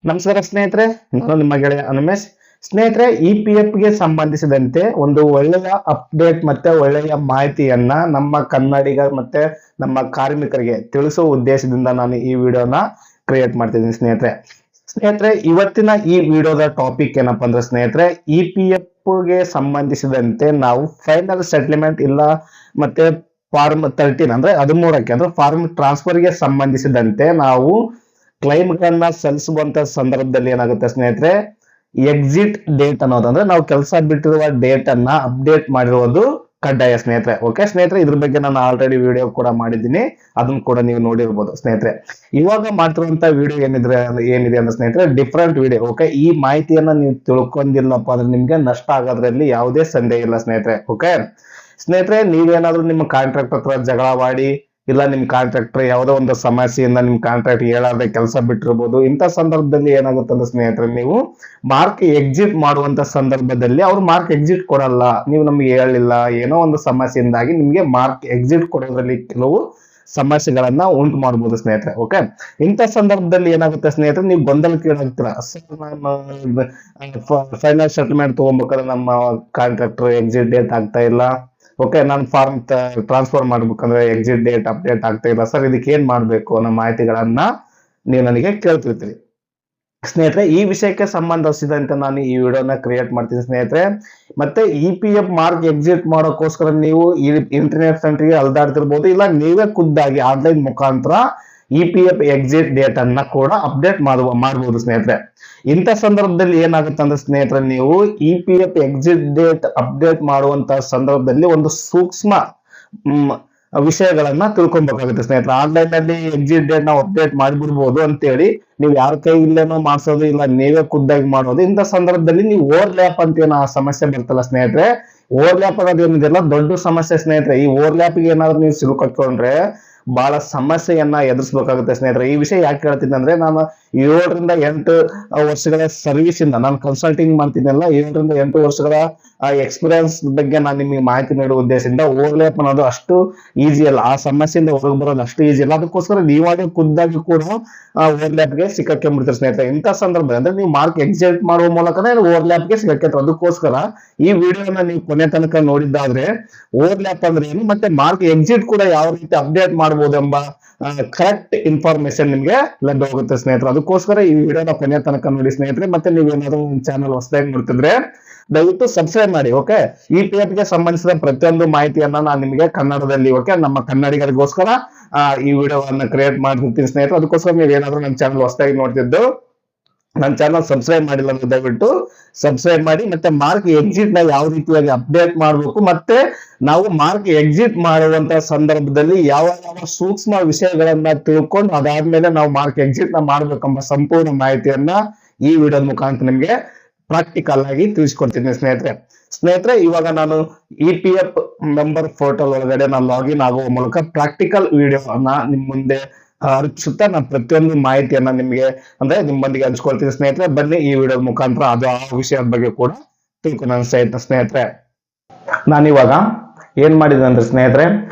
ನಮಸ್ಕಾರ ಸ್ನೇಹಿತರೆ, ನಾನು ನಿಮ್ಮ ಗೆಳೆಯ ಅನುಮೇಶ್. ಸ್ನೇಹಿತರೆ, EPF ಗೆ ಸಂಬಂಧಿಸಿದಂತೆ ಒಂದು ಒಳ್ಳೆಯ ಅಪ್ಡೇಟ್ ಮತ್ತೆ ಒಳ್ಳೆಯ ಮಾಹಿತಿಯನ್ನ ನಮ್ಮ ಕನ್ನಡಿಗ ಮತ್ತೆ ನಮ್ಮ ಕಾರ್ಮಿಕರಿಗೆ ತಿಳಿಸುವ ಉದ್ದೇಶದಿಂದ ನಾನು ಈ ವಿಡಿಯೋನ ಕ್ರಿಯೇಟ್ ಮಾಡ್ತಿದ್ದೀನಿ ಸ್ನೇಹಿತರೆ, ಇವತ್ತಿನ ಈ ವಿಡಿಯೋದ ಟಾಪಿಕ್ ಏನಪ್ಪಾ ಅಂದ್ರೆ ಸ್ನೇಹಿತರೆ, EPF ಗೆ ಸಂಬಂಧಿಸಿದಂತೆ ನಾವು ಫೈನಲ್ ಸೆಟ್ಲ್ಮೆಂಟ್ ಇಲ್ಲ ಮತ್ತೆ ಫಾರ್ಮ್ 13 ಅಂದ್ರೆ 13ಕ್ಕೆ ಅಂದ್ರೆ ಫಾರ್ಮ್ ಟ್ರಾನ್ಸ್ಫರ್ ಗೆ ಸಂಬಂಧಿಸಿದಂತೆ ನಾವು ಕ್ಲೈಮ್ ಗಳನ್ನ ಸಲ್ಲಿಸುವಂತ ಸಂದರ್ಭದಲ್ಲಿ ಏನಾಗುತ್ತೆ ಸ್ನೇಹಿತರೆ, ಎಕ್ಸಿಟ್ ಡೇಟ್ ಅನ್ನೋದು ಅಂದ್ರೆ ನಾವು ಕೆಲಸ ಬಿಟ್ಟಿರುವ ಡೇಟ್ ಅನ್ನ ಅಪ್ಡೇಟ್ ಮಾಡಿರುವುದು ಕಡ್ಡಾಯ ಸ್ನೇಹಿತರೆ. ಓಕೆ ಸ್ನೇಹಿತರೆ, ಇದ್ರ ಬಗ್ಗೆ ನಾನು ಆಲ್ರೆಡಿ ವಿಡಿಯೋ ಕೂಡ ಮಾಡಿದ್ದೀನಿ, ಅದನ್ನ ಕೂಡ ನೀವು ನೋಡಿರ್ಬೋದು ಸ್ನೇಹಿತರೆ. ಇವಾಗ ಮಾಡ್ತಿರುವಂತ ವಿಡಿಯೋ ಏನಿದೆ ಅಂದ್ರೆ ಸ್ನೇಹಿತರೆ, ಡಿಫ್ರೆಂಟ್ ವಿಡಿಯೋ. ಓಕೆ, ಈ ಮಾಹಿತಿಯನ್ನ ನೀವು ತಿಳ್ಕೊಂಡಿಲ್ಲಪ್ಪ ಅಂದ್ರೆ ನಿಮ್ಗೆ ನಷ್ಟ ಆಗೋದ್ರಲ್ಲಿ ಯಾವುದೇ ಸಂದೇಹ ಇಲ್ಲ ಸ್ನೇಹಿತರೆ. ಓಕೆ ಸ್ನೇಹಿತರೆ, ನೀವೇನಾದ್ರೂ ನಿಮ್ಮ ಕಾಂಟ್ರಾಕ್ಟ್ ಹತ್ರ ಜಗಳವಾಡಿ ಇಲ್ಲ ನಿಮ್ ಕಾಂಟ್ರಾಕ್ಟರ್ ಯಾವುದೋ ಒಂದು ಸಮಸ್ಯೆಯಿಂದ ನಿಮ್ ಕಾಂಟ್ರಾಕ್ಟ್ ಹೇಳಾದ್ರೆ ಕೆಲಸ ಬಿಟ್ಟಿರ್ಬೋದು. ಇಂಥ ಸಂದರ್ಭದಲ್ಲಿ ಏನಾಗುತ್ತೆ ಅಂದ್ರೆ ಸ್ನೇಹಿತರೆ, ನೀವು ಮಾರ್ಕ್ ಎಕ್ಸಿಟ್ ಮಾಡುವಂತ ಸಂದರ್ಭದಲ್ಲಿ ಅವ್ರು ಮಾರ್ಕ್ ಎಕ್ಸಿಟ್ ಕೊಡಲ್ಲ, ನೀವು ನಮ್ಗೆ ಹೇಳಿಲ್ಲ, ಏನೋ ಒಂದು ಸಮಸ್ಯೆಯಿಂದಾಗಿ ನಿಮ್ಗೆ ಮಾರ್ಕ್ ಎಕ್ಸಿಟ್ ಕೊಡೋದ್ರಲ್ಲಿ ಕೆಲವು ಸಮಸ್ಯೆಗಳನ್ನ ಉಂಟು ಮಾಡಬಹುದು ಸ್ನೇಹಿತರೆ. ಓಕೆ, ಇಂಥ ಸಂದರ್ಭದಲ್ಲಿ ಏನಾಗುತ್ತೆ ಸ್ನೇಹಿತರೆ, ನೀವು ಗೊಂದಲಕ್ಕೀಡಾಗ್ತೀರಾ. ಫೈನಲ್ ಸೆಟಲ್ಮೆಂಟ್ ತಗೋಬೇಕಾದ್ರೆ ನಮ್ಮ ಕಾಂಟ್ರಾಕ್ಟರ್ ಎಕ್ಸಿಟ್ ಡೇಟ್ ಆಗ್ತಾ ಇಲ್ಲ. ಓಕೆ, ನಾನು ಫಾರ್ಮ್ ಟ್ರಾನ್ಸ್ಫರ್ ಮಾಡ್ಬೇಕಂದ್ರೆ ಎಕ್ಸಿಟ್ ಡೇಟ್ ಅಪ್ಡೇಟ್ ಆಗ್ತಾ ಇಲ್ಲ ಸರ್, ಇದಕ್ಕೆ ಏನ್ ಮಾಡ್ಬೇಕು ಅನ್ನೋ ಮಾಹಿತಿಗಳನ್ನ ನೀವು ನನಗೆ ಕೇಳ್ತಿರ್ತೀರಿ ಸ್ನೇಹಿತರೆ. ಈ ವಿಷಯಕ್ಕೆ ಸಂಬಂಧಿಸಿದಂತೆ ನಾನು ಈ ವಿಡಿಯೋನ ಕ್ರಿಯೇಟ್ ಮಾಡ್ತೀನಿ ಸ್ನೇಹಿತರೆ. ಮತ್ತೆ EPF ಮಾರ್ಕ್ ಎಕ್ಸಿಟ್ ಮಾಡೋಕ್ಕೋಸ್ಕರ ನೀವು ಈ ಇಂಟರ್ನೆಟ್ ಸೆಂಟರ್ಗೆ ಅಲ್ದಾಡ್ತಿರ್ಬೋದು, ಇಲ್ಲ ನೀವೇ ಖುದ್ದಾಗಿ ಆನ್ಲೈನ್ ಮುಖಾಂತರ EPF ಎಕ್ಸಿಟ್ ಡೇಟ್ ಅನ್ನ ಕೂಡ ಅಪ್ಡೇಟ್ ಮಾಡಬಹುದು ಸ್ನೇಹಿತರೆ. ಇಂಥ ಸಂದರ್ಭದಲ್ಲಿ ಏನಾಗುತ್ತೆ ಅಂದ್ರೆ ಸ್ನೇಹಿತರೆ, ನೀವು EPF ಎಕ್ಸಿಟ್ ಡೇಟ್ ಅಪ್ಡೇಟ್ ಮಾಡುವಂತ ಸಂದರ್ಭದಲ್ಲಿ ಒಂದು ಸೂಕ್ಷ್ಮ ವಿಷಯಗಳನ್ನ ತಿಳ್ಕೊಬೇಕಾಗುತ್ತೆ ಸ್ನೇಹಿತರೆ. ಆನ್ಲೈನ್ ಅಲ್ಲಿ ಎಕ್ಸಿಟ್ ಡೇಟ್ ನಾವು ಅಪ್ಡೇಟ್ ಮಾಡಿಬಿಡ್ಬೋದು ಅಂತೇಳಿ ನೀವು ಯಾರ ಕೈ ಇಲ್ಲೇನೋ ಮಾಡ್ಸೋದು, ಇಲ್ಲ ನೀವೇ ಖುದ್ದಾಗಿ ಮಾಡೋದು. ಇಂಥ ಸಂದರ್ಭದಲ್ಲಿ ನೀವು ಓವರ್ಲ್ಯಾಪ್ ಅಂತ ಏನೋ ಸಮಸ್ಯೆ ಬರ್ತಲ್ಲ ಸ್ನೇಹಿತರೆ, ಓವರ್ಲ್ಯಾಪ್ ಅನ್ನೋದು ಏನಿದೆಲ್ಲ ದೊಡ್ಡ ಸಮಸ್ಯೆ ಸ್ನೇಹಿತರೆ. ಈ ಓವರ್ಲ್ಯಾಪ್ಗೆ ಏನಾದ್ರು ನೀವು ಸಿಲುಕೊಂಡ್ರೆ ಬಹಳ ಸಮಸ್ಯೆಯನ್ನ ಎದುರಿಸಬೇಕಾಗುತ್ತೆ ಸ್ನೇಹಿತರೆ. ಈ ವಿಷಯ ಯಾಕೆ ಹೇಳ್ತೀನಿ ಅಂದ್ರೆ, ನಾನು 7 ರಿಂದ 8 ವರ್ಷಗಳ ಸರ್ವಿಸ್ ಇಂದ ನಾನು ಕನ್ಸಲ್ಟಿಂಗ್ ಮಾಡ್ತೀನಲ್ಲ, 7 ರಿಂದ 8 ವರ್ಷಗಳ ಎಕ್ಸ್ಪೀರಿಯನ್ಸ್ ಬಗ್ಗೆ ನಾನು ನಿಮಗೆ ಮಾಹಿತಿ ನೀಡುವ ಉದ್ದೇಶದಿಂದ ಓವರ್ಲ್ಯಾಪ್ ಅನ್ನೋದು ಅಷ್ಟು ಈಸಿ ಅಲ್ಲ, ಆ ಸಮಸ್ಯೆಯಿಂದ ಹೊರಗೆ ಬರೋದು ಅಷ್ಟು ಈಸಿ ಅಲ್ಲ. ಅದಕ್ಕೋಸ್ಕರ ನೀವಾಗೆ ಖುದ್ದಾಗಿ ಕೂಡ ಓವರ್ಲ್ಯಾಪ್ಗೆ ಸಿಕ್ಕಾಕೊಂಡ್ಬಿಡ್ತಾರೆ ಸ್ನೇಹಿತರೆ. ಇಂಥ ಸಂದರ್ಭ ಅಂದ್ರೆ ನೀವು ಮಾರ್ಕ್ ಎಕ್ಸಿಟ್ ಮಾಡುವ ಮೂಲಕನೇ ಓವರ್ಲ್ಯಾಪ್ಗೆ ಸಿಕ್ಕಾಕೊಂಡ್ರೆ, ಅದಕ್ಕೋಸ್ಕರ ಈ ವಿಡಿಯೋನ ನೀವು ಕೊನೆ ತನಕ ನೋಡಿದ್ದಾದ್ರೆ ಓವರ್ಲ್ಯಾಪ್ ಅಂದ್ರೆ ಏನು ಮತ್ತೆ ಮಾರ್ಕ್ ಎಕ್ಸಿಟ್ ಕೂಡ ಯಾವ ರೀತಿ ಅಪ್ಡೇಟ್ ಮಾಡಬಹುದು ಎಂಬ ಕರೆಕ್ಟ್ ಇನ್ಫಾರ್ಮೇಶನ್ ನಿಮ್ಗೆ ಲಭ್ಯವಾಗುತ್ತೆ ಸ್ನೇಹಿತರೆ. ಅದಕ್ಕೋಸ್ಕರ ಈ ವಿಡಿಯೋನ ಕೊನೆ ತನಕ ನೋಡಿ ಸ್ನೇಹಿತರೆ. ಮತ್ತೆ ನೀವೇನಾದ್ರೂ ಚಾನಲ್ ಹೊಸದಾಗಿ ನೋಡ್ತಿದ್ರೆ ದಯವಿಟ್ಟು ಸಬ್ಸ್ಕ್ರೈಬ್ ಮಾಡಿ. ಓಕೆ, EPF ಗೆ ಸಂಬಂಧಿಸಿದ ಪ್ರತಿಯೊಂದು ಮಾಹಿತಿಯನ್ನ ನಾನು ನಿಮಗೆ ಕನ್ನಡದಲ್ಲಿ, ಓಕೆ, ನಮ್ಮ ಕನ್ನಡಿಗರಿಗೋಸ್ಕರ ಈ ವಿಡಿಯೋವನ್ನ ಕ್ರಿಯೇಟ್ ಮಾಡ್ತಿರ್ತೀನಿ ಸ್ನೇಹಿತರೆ. ಅದಕ್ಕೋಸ್ಕರ ನೀವೇನಾದ್ರೂ ನನ್ನ ಚಾನಲ್ ಹೊಸದಾಗಿ ನೋಡ್ತಿದ್ದು ನನ್ನ ಚಾನಲ್ ಸಬ್ಸ್ಕ್ರೈಬ್ ಮಾಡಿಲ್ಲ ಅಂದ್ರೆ ದಯವಿಟ್ಟು ಸಬ್ಸ್ಕ್ರೈಬ್ ಮಾಡಿ. ಮತ್ತೆ ಮಾರ್ಕ್ ಎಕ್ಸಿಟ್ ನ ಯಾವ ರೀತಿಯಾಗಿ ಅಪ್ಡೇಟ್ ಮಾಡಬೇಕು, ಮತ್ತೆ ನಾವು ಮಾರ್ಕ್ ಎಕ್ಸಿಟ್ ಮಾಡುವಂತ ಸಂದರ್ಭದಲ್ಲಿ ಯಾವ ಯಾವ ಸೂಕ್ಷ್ಮ ವಿಷಯಗಳನ್ನ ತಿಳ್ಕೊಂಡು ಅದಾದ್ಮೇಲೆ ನಾವು ಮಾರ್ಕ್ ಎಕ್ಸಿಟ್ ನ ಮಾಡ್ಬೇಕೆಂಬ ಸಂಪೂರ್ಣ ಮಾಹಿತಿಯನ್ನ ಈ ವಿಡಿಯೋದ ಮುಖಾಂತರ ನಿಮ್ಗೆ ಪ್ರಾಕ್ಟಿಕಲ್ ಆಗಿ ತಿಳಿಸ್ಕೊಡ್ತೀನಿ ಸ್ನೇಹಿತರೆ. ಇವಾಗ ನಾನು EPF ಮೆಂಬರ್ ಪೋರ್ಟಲ್ ಒಳಗಡೆ ನಾನು ಲಾಗಿನ್ ಆಗುವ ಮೂಲಕ ಪ್ರಾಕ್ಟಿಕಲ್ ವಿಡಿಯೋನ ನಿಮ್ ಮುಂದೆ ಅರ್ಪಿಸುತ್ತಾ ನಾನು ಪ್ರತಿಯೊಂದು ಮಾಹಿತಿಯನ್ನ ನಿಮ್ಗೆ ಅಂದ್ರೆ ನಿಮ್ಮೊಂದಿಗೆ ಹಂಚ್ಕೊಳ್ತೀನಿ ಸ್ನೇಹಿತರೆ. ಬನ್ನಿ ಈ ವಿಡಿಯೋದ ಮುಖಾಂತರ ಅದು ಆ ವಿಷಯದ ಬಗ್ಗೆ ಕೂಡ ತಿಳ್ಕೊಳ್ಳೋಣ ಸ್ನೇಹಿತರೆ. ನಾನಿವಾಗ ಏನ್ ಮಾಡಿದೆ ಅಂದ್ರೆ ಸ್ನೇಹಿತರೆ,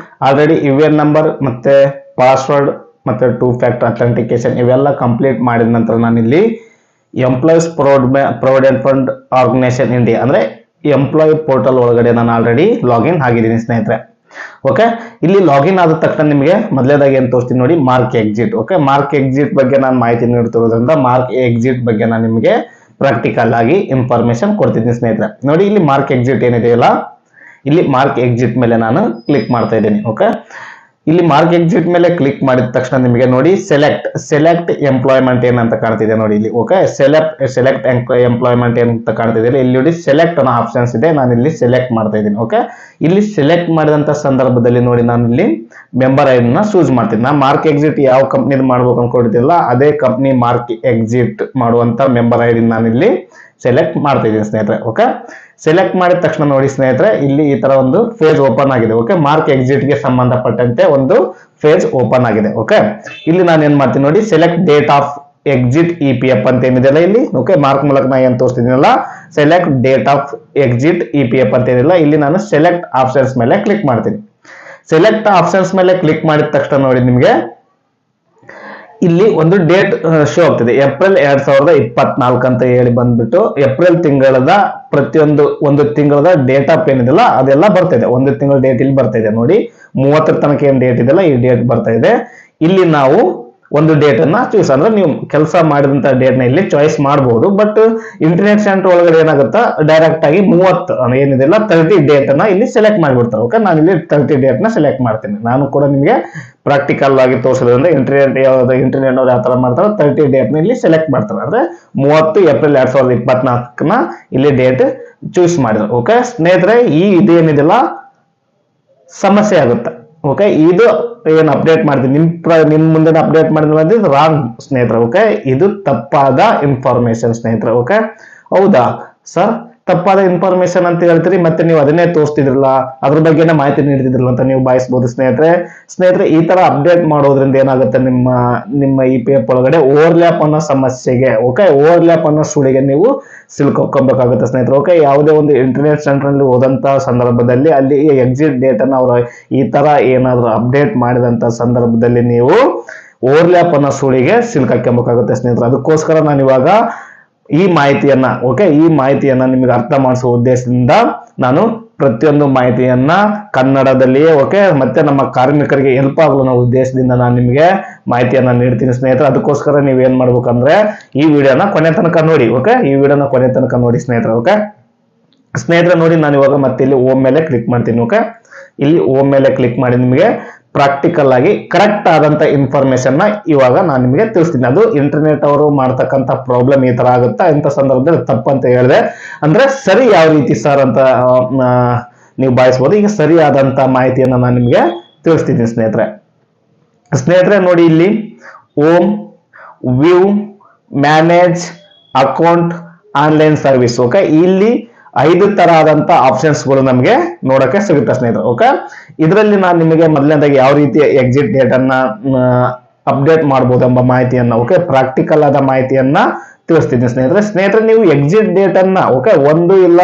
ಆಲ್ರೆಡಿ UAN ನಂಬರ್ ಮತ್ತೆ ಪಾಸ್ವರ್ಡ್ ಮತ್ತೆ 2 ಫ್ಯಾಕ್ಟರ್ ಅಥೆಂಟಿಕೇಶನ್ ಇವೆಲ್ಲ ಕಂಪ್ಲೀಟ್ ಮಾಡಿದ ನಂತರ ನಾನಿಲ್ಲಿ employees provident fund organisation India ಅಂದ್ರೆ ಎಂಪ್ಲಾಯಿ ಪೋರ್ಟಲ್ ಒಳಗಡೆ ನಾನು ಆಲ್ರೆಡಿ ಲಾಗಿನ್ ಆಗಿದ್ದೀನಿ ಸ್ನೇಹಿತರೆ. ಓಕೆ, ಇಲ್ಲಿ ಲಾಗಿನ್ ಆದ ತಕ್ಷಣ ನಿಮಗೆ ಮೊದಲೇದಾಗಿ ಏನ್ ತೋರಿಸ್ತೀನಿ ನೋಡಿ, mark exit. Okay, mark exit ಬಗ್ಗೆ ನಾನು ಮಾಹಿತಿ ನೀಡ್ತಿರೋದ್ರಿಂದ ಮಾರ್ಕ್ ಎಕ್ಸಿಟ್ ಬಗ್ಗೆ ನಾನು ನಿಮಗೆ ಪ್ರಾಕ್ಟಿಕಲ್ ಆಗಿ ಇನ್ಫಾರ್ಮೇಶನ್ ಕೊಡ್ತಿದ್ದೀನಿ ಸ್ನೇಹಿತರೆ. ನೋಡಿ, ಇಲ್ಲಿ ಮಾರ್ಕ್ ಎಕ್ಸಿಟ್ ಏನಿದೆಯಲ್ಲ, ಇಲ್ಲಿ ಮಾರ್ಕ್ ಎಕ್ಸಿಟ್ ಮೇಲೆ ನಾನು ಕ್ಲಿಕ್ ಮಾಡ್ತಾ ಇದ್ದೀನಿ. ಓಕೆ, ಇಲ್ಲಿ ಮಾರ್ಕ್ ಎಕ್ಸಿಟ್ ಮೇಲೆ ಕ್ಲಿಕ್ ಮಾಡಿದ ತಕ್ಷಣ ನಿಮಗೆ ನೋಡಿ ಸೆಲೆಕ್ಟ್ ಎಂಪ್ಲಾಯ್ಮೆಂಟ್ ಏನಂತ ಕಾಣ್ತಿದೆ ನೋಡಿ ಇಲ್ಲಿ. ಓಕೆ, ಸೆಲೆಕ್ಟ್ ಎಂಪ್ಲಾಯ್ಮೆಂಟ್ ಏನಂತ ಕಾಣ್ತಿದೆ ಇಲ್ಲಿ ನೋಡಿ, ಸೆಲೆಕ್ಟ್ ಅನ್ನೋ ಆಪ್ಷನ್ಸ್ ಇದೆ, ನಾನು ಇಲ್ಲಿ ಸೆಲೆಕ್ಟ್ ಮಾಡ್ತಾ ಇದ್ದೀನಿ. ಓಕೆ, ಇಲ್ಲಿ ಸೆಲೆಕ್ಟ್ ಮಾಡಿದಂತ ಸಂದರ್ಭದಲ್ಲಿ ನೋಡಿ ನಾನು ಇಲ್ಲಿ ಮೆಂಬರ್ ಐಡಿನ ಚೂಸ್ ಮಾಡ್ತೀನಿ. ನಾನು ಮಾರ್ಕ್ ಎಕ್ಸಿಟ್ ಯಾವ ಕಂಪ್ನಿದ್ ಮಾಡ್ಬೇಕು ಅನ್ಕೊಂಡಿದ್ದಿಲ್ಲ, ಅದೇ ಕಂಪ್ನಿ ಮಾರ್ಕ್ ಎಕ್ಸಿಟ್ ಮಾಡುವಂತ ಮೆಂಬರ್ ಐಡಿ ನಾನು ಇಲ್ಲಿ ಸೆಲೆಕ್ಟ್ ಮಾಡ್ತಾ ಇದ್ದೀನಿ ಸ್ನೇಹಿತರೆ. ಓಕೆ, ಸೆಲೆಕ್ಟ್ ಮಾಡಿದ ತಕ್ಷಣ ನೋಡಿ ಸ್ನೇಹಿತರೆ, ಇಲ್ಲಿ ಈ ತರ ಒಂದು ಫೇಜ್ ಓಪನ್ ಆಗಿದೆ. ಓಕೆ, ಮಾರ್ಕ್ ಎಕ್ಸಿಟ್ ಗೆ ಸಂಬಂಧಪಟ್ಟಂತೆ ಒಂದು ಫೇಜ್ ಓಪನ್ ಆಗಿದೆ. ಓಕೆ, ಇಲ್ಲಿ ನಾನು ಏನ್ ಮಾಡ್ತೀನಿ ನೋಡಿ, select date of exit EPF ಅಂತ ಏನಿದೆಯಲ್ಲ ಇಲ್ಲಿ. ಓಕೆ, ಮಾರ್ಕ್ ಮೂಲಕ ನಾ ಏನ್ ತೋರಿಸ್ತಿದ್ದೀನಲ್ಲ, select date of exit EPF ಅಂತ ಏನಿಲ್ಲ, ಇಲ್ಲಿ ನಾನು ಸೆಲೆಕ್ಟ್ ಆಪ್ಷನ್ಸ್ ಮೇಲೆ ಕ್ಲಿಕ್ ಮಾಡ್ತೀನಿ. ಸೆಲೆಕ್ಟ್ ಆಪ್ಷನ್ಸ್ ಮೇಲೆ ಕ್ಲಿಕ್ ಮಾಡಿದ ತಕ್ಷಣ ನೋಡಿ ನಿಮ್ಗೆ ಇಲ್ಲಿ ಒಂದು ಡೇಟ್ ಶೋ ಆಗ್ತಿದೆ, ಏಪ್ರಿಲ್ 2024 ಅಂತ ಹೇಳಿ ಬಂದ್ಬಿಟ್ಟು ಏಪ್ರಿಲ್ ತಿಂಗಳದ ಪ್ರತಿಯೊಂದು ಒಂದು ತಿಂಗಳದ ಡೇಟ್ ಆಫ್ ಏನಿದೆಲ್ಲ ಅದೆಲ್ಲ ಬರ್ತಾ ಇದೆ. ಒಂದು ತಿಂಗಳ ಡೇಟ್ ಇಲ್ಲಿ ಬರ್ತಾ ಇದೆ ನೋಡಿ, 30 ತನಕ ಏನ್ ಡೇಟ್ ಇದೆಲ್ಲ ಈ ಡೇಟ್ ಬರ್ತಾ ಇದೆ. ಇಲ್ಲಿ ನಾವು ಒಂದು ಡೇಟ್ ಅನ್ನ ಚೂಸ್, ಅಂದ್ರೆ ನೀವು ಕೆಲಸ ಮಾಡಿದಂತ ಡೇಟ್ ನ ಇಲ್ಲಿ ಚಾಯ್ಸ್ ಮಾಡಬಹುದು. ಬಟ್ ಇಂಟರ್ನೆಟ್ ಸೆಂಟರ್ ಒಳಗಡೆ ಏನಾಗುತ್ತಾ, ಡೈರೆಕ್ಟ್ ಆಗಿ 30 ಏನಿದೆಲ್ಲ 30 ಡೇಟ್ ಅನ್ನ ಇಲ್ಲಿ ಸೆಲೆಕ್ಟ್ ಮಾಡಿಬಿಡ್ತಾರೆ. ಓಕೆ, ನಾನು ಇಲ್ಲಿ 30 ಡೇಟ್ ನ ಸೆಲೆಕ್ಟ್ ಮಾಡ್ತೀನಿ. ನಾನು ಕೂಡ ನಿಮಗೆ ಪ್ರಾಕ್ಟಿಕಲ್ ಆಗಿ ತೋರಿಸೋದ್ರಿಂದ ಇಂಟರ್ನೆಟ್ ಅವ್ರು ಯಾವ ತರ ಮಾಡ್ತಾರೆ, 30 ಡೇಟ್ ನ ಇಲ್ಲಿ ಸೆಲೆಕ್ಟ್ ಮಾಡ್ತಾರೆ. ಅಂದ್ರೆ 30 ಏಪ್ರಿಲ್ 2024 ಇಲ್ಲಿ ಡೇಟ್ ಚೂಸ್ ಮಾಡಿದ್ರು. ಓಕೆ ಸ್ನೇಹಿತರೆ, ಈ ಇದೇನಿದೆಲ್ಲ ಸಮಸ್ಯೆ ಆಗುತ್ತೆ. ಓಕೆ, ಇದು ಏನ್ ಅಪ್ಡೇಟ್ ಮಾಡ್ತೀನಿ ನಿಮ್ ಮುಂದೆ ಅಪ್ಡೇಟ್ ಮಾಡಿದ್ರೆ ಇದು ರಾಂಗ್ ಸ್ನೇಹಿತರೆ. ಓಕೆ, ಇದು ತಪ್ಪಾದ ಇನ್ಫಾರ್ಮೇಶನ್ ಸ್ನೇಹಿತರೆ. ಓಕೆ, ಹೌದಾ ಸರ್, ತಪ್ಪಾದ ಇನ್ಫಾರ್ಮೇಶನ್ ಅಂತ ಹೇಳ್ತೀರಿ, ಮತ್ತೆ ನೀವು ಅದನ್ನೇ ತೋರಿಸ್ತಿದ್ರಲ್ಲ, ಅದ್ರ ಬಗ್ಗೆನೇ ಮಾಹಿತಿ ನೀಡ್ತಿದ್ರಲ್ಲ ಅಂತ ನೀವು ಭಾವಿಸಬಹುದು ಸ್ನೇಹಿತರೆ. ಈ ತರ ಅಪ್ಡೇಟ್ ಮಾಡೋದ್ರಿಂದ ಏನಾಗುತ್ತೆ, ನಿಮ್ಮ ಈ ಪೇಪ್ ಒಳಗಡೆ ಓವರ್ಲ್ಯಾಪ್ ಅನ್ನೋ ಸಮಸ್ಯೆಗೆ, ಓಕೆ, ಓವರ್ಲ್ಯಾಪ್ ಅನ್ನೋ ಸುಳಿಗೆ ನೀವು ಸಿಲ್ಕೊಬೇಕಾಗುತ್ತೆ ಸ್ನೇಹಿತರೆ. ಓಕೆ, ಯಾವುದೇ ಒಂದು ಇಂಟರ್ನೆಟ್ ಸೆಂಟರ್ ಅಲ್ಲಿ ಹೋದಂತ ಸಂದರ್ಭದಲ್ಲಿ ಅಲ್ಲಿ ಎಕ್ಸಿಟ್ ಡೇಟ್ ಅನ್ನ ಅವರು ಈ ತರ ಏನಾದ್ರು ಅಪ್ಡೇಟ್ ಮಾಡಿದಂತ ಸಂದರ್ಭದಲ್ಲಿ ನೀವು ಓವರ್ಲ್ಯಾಪ್ ಅನ್ನೋ ಸುಳಿಗೆ ಸಿಲ್ಕಾಕಬೇಕಾಗುತ್ತೆ ಸ್ನೇಹಿತರೆ. ಅದಕ್ಕೋಸ್ಕರ ನಾನು ಇವಾಗ ಈ ಮಾಹಿತಿಯನ್ನ, ಓಕೆ, ಈ ಮಾಹಿತಿಯನ್ನ ನಿಮಗೆ ಅರ್ಥ ಮಾಡಿಸುವ ಉದ್ದೇಶದಿಂದ ನಾನು ಪ್ರತಿಯೊಂದು ಮಾಹಿತಿಯನ್ನ ಕನ್ನಡದಲ್ಲಿಯೇ, ಓಕೆ, ಮತ್ತೆ ನಮ್ಮ ಕಾರ್ಮಿಕರಿಗೆ ಹೆಲ್ಪ್ ಆಗಲು ಅನ್ನೋ ಉದ್ದೇಶದಿಂದ ನಾನು ನಿಮಗೆ ಮಾಹಿತಿಯನ್ನ ನೀಡ್ತೀನಿ ಸ್ನೇಹಿತರೆ. ಅದಕ್ಕೋಸ್ಕರ ನೀವು ಏನ್ ಮಾಡ್ಬೇಕಂದ್ರೆ ಈ ವಿಡಿಯೋನ ಕೊನೆ ತನಕ ನೋಡಿ. ಓಕೆ, ಈ ವಿಡಿಯೋನ ಕೊನೆ ತನಕ ನೋಡಿ ಸ್ನೇಹಿತರೆ. ಓಕೆ ಸ್ನೇಹಿತರೆ, ನೋಡಿ ನಾನು ಇವಾಗ ಮತ್ತೆ ಇಲ್ಲಿ ಓಮ್ ಮೇಲೆ ಕ್ಲಿಕ್ ಮಾಡ್ತೀನಿ. ಓಕೆ, ಇಲ್ಲಿ ಓಮ್ ಮೇಲೆ ಕ್ಲಿಕ್ ಮಾಡಿ ನಿಮಗೆ ಪ್ರಾಕ್ಟಿಕಲ್ ಆಗಿ ಕರೆಕ್ಟ್ ಆದಂತ ಇನ್ಫಾರ್ಮೇಶನ್ ನ ಇವಾಗ ನಾನು ನಿಮಗೆ ತಿಳಿಸ್ತೀನಿ. ಅದು ಇಂಟರ್ನೆಟ್ ಅವರು ಮಾಡ್ತಕ್ಕಂಥ ಪ್ರಾಬ್ಲಮ್ ಈ ತರ ಆಗುತ್ತಾ, ಇಂಥ ಸಂದರ್ಭದಲ್ಲಿ ತಪ್ಪಂತ ಹೇಳಿದೆ ಅಂದ್ರೆ ಸರಿ ಯಾವ ರೀತಿ ಸರ್ ಅಂತ ನೀವು ಭಾವಿಸಬಹುದು. ಈಗ ಸರಿಯಾದಂತ ಮಾಹಿತಿಯನ್ನ ನಾನು ನಿಮಗೆ ತಿಳಿಸ್ತೀನಿ ಸ್ನೇಹಿತರೆ. ನೋಡಿ ಇಲ್ಲಿ home, view, manage, account, online service. Okay, ಇಲ್ಲಿ 5 ತರ ಆದಂತ ಆಪ್ಷನ್ಸ್ ಗಳು ನಮಗೆ ನೋಡಕ್ಕೆ ಸಿಗುತ್ತೆ ಸ್ನೇಹಿತರೆ. ಓಕೆ, ಇದರಲ್ಲಿ ನಾನು ನಿಮಗೆ ಮೊದಲನೇದಾಗಿ ಯಾವ ರೀತಿ ಎಕ್ಸಿಟ್ ಡೇಟ್ ಅನ್ನ ಅಪ್ಡೇಟ್ ಮಾಡಬಹುದು ಎಂಬ ಮಾಹಿತಿಯನ್ನ, ಓಕೆ, ಪ್ರಾಕ್ಟಿಕಲ್ ಆದ ಮಾಹಿತಿಯನ್ನ ತಿಳಿಸ್ತೀನಿ ಸ್ನೇಹಿತರೆ. ನೀವು ಎಕ್ಸಿಟ್ ಡೇಟ್ ಅನ್ನ, ಓಕೆ, ಒಂದು ಇಲ್ಲ